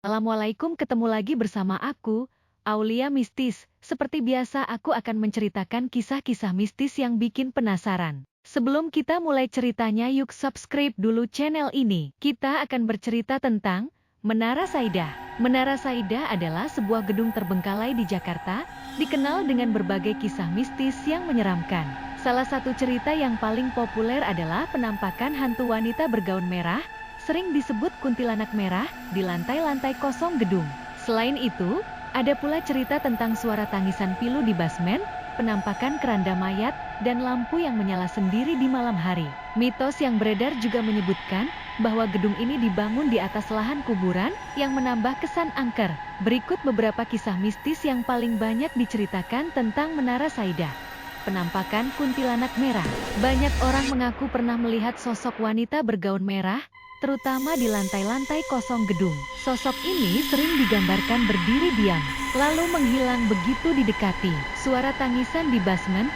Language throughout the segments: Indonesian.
Assalamualaikum, ketemu lagi bersama aku, Aulia Mistis. Seperti biasa aku akan menceritakan kisah-kisah mistis yang bikin penasaran. Sebelum kita mulai ceritanya, yuk subscribe dulu channel ini. Kita akan bercerita tentang Menara Saidah. Menara Saidah adalah sebuah gedung terbengkalai di Jakarta, dikenal dengan berbagai kisah mistis yang menyeramkan. Salah satu cerita yang paling populer adalah penampakan hantu wanita bergaun merah, sering disebut kuntilanak merah, di lantai-lantai kosong gedung. Selain itu, ada pula cerita tentang suara tangisan pilu di basement, penampakan keranda mayat, dan lampu yang menyala sendiri di malam hari. Mitos yang beredar juga menyebutkan bahwa gedung ini dibangun di atas lahan kuburan yang menambah kesan angker. Berikut beberapa kisah mistis yang paling banyak diceritakan tentang Menara Saidah. Penampakan kuntilanak merah. Banyak orang mengaku pernah melihat sosok wanita bergaun merah, terutama di lantai-lantai kosong gedung. Sosok ini sering digambarkan berdiri diam, lalu menghilang begitu didekati. Suara tangisan di basement.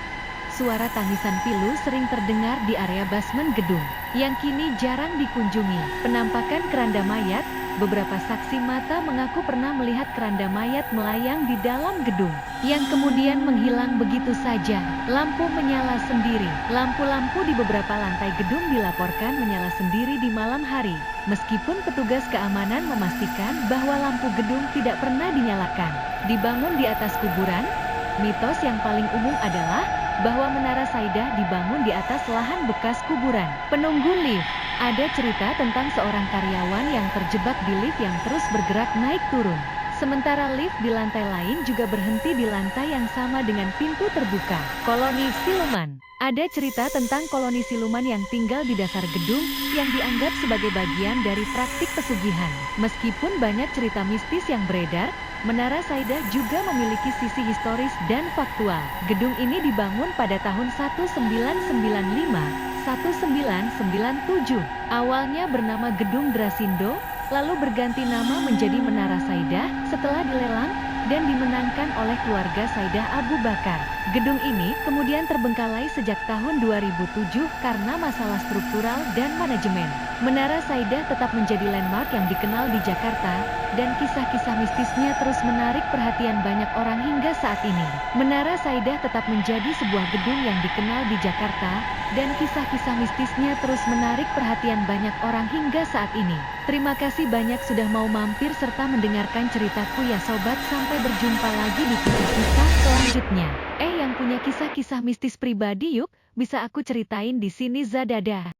Suara tangisan pilu sering terdengar di area basement gedung, yang kini jarang dikunjungi. Penampakan keranda mayat. Beberapa saksi mata mengaku pernah melihat keranda mayat melayang di dalam gedung, yang kemudian menghilang begitu saja. Lampu menyala sendiri. Lampu-lampu di beberapa lantai gedung dilaporkan menyala sendiri di malam hari, meskipun petugas keamanan memastikan bahwa lampu gedung tidak pernah dinyalakan. Dibangun di atas kuburan. Mitos yang paling umum adalah bahwa Menara Saidah dibangun di atas lahan bekas kuburan. Penunggu lift. Ada cerita tentang seorang karyawan yang terjebak di lift yang terus bergerak naik turun. Sementara lift di lantai lain juga berhenti di lantai yang sama dengan pintu terbuka. Koloni siluman. Ada cerita tentang koloni siluman yang tinggal di dasar gedung yang dianggap sebagai bagian dari praktik pesugihan. Meskipun banyak cerita mistis yang beredar, Menara Saidah juga memiliki sisi historis dan faktual. Gedung ini dibangun pada tahun 1997. Awalnya bernama Gedung Drasindo, lalu berganti nama menjadi Menara Saidah setelah dilelang dan dimenangkan oleh keluarga Saidah Abu Bakar. Gedung ini kemudian terbengkalai sejak tahun 2007 karena masalah struktural dan manajemen. Menara Saidah tetap menjadi landmark yang dikenal di Jakarta, dan kisah-kisah mistisnya terus menarik perhatian banyak orang hingga saat ini. Menara Saidah tetap menjadi sebuah gedung yang dikenal di Jakarta, dan kisah-kisah mistisnya terus menarik perhatian banyak orang hingga saat ini. Terima kasih banyak sudah mau mampir serta mendengarkan ceritaku ya sobat. Sampai berjumpa lagi di kisah-kisah selanjutnya. Yang punya kisah-kisah mistis pribadi yuk, bisa aku ceritain di sini. Dadah.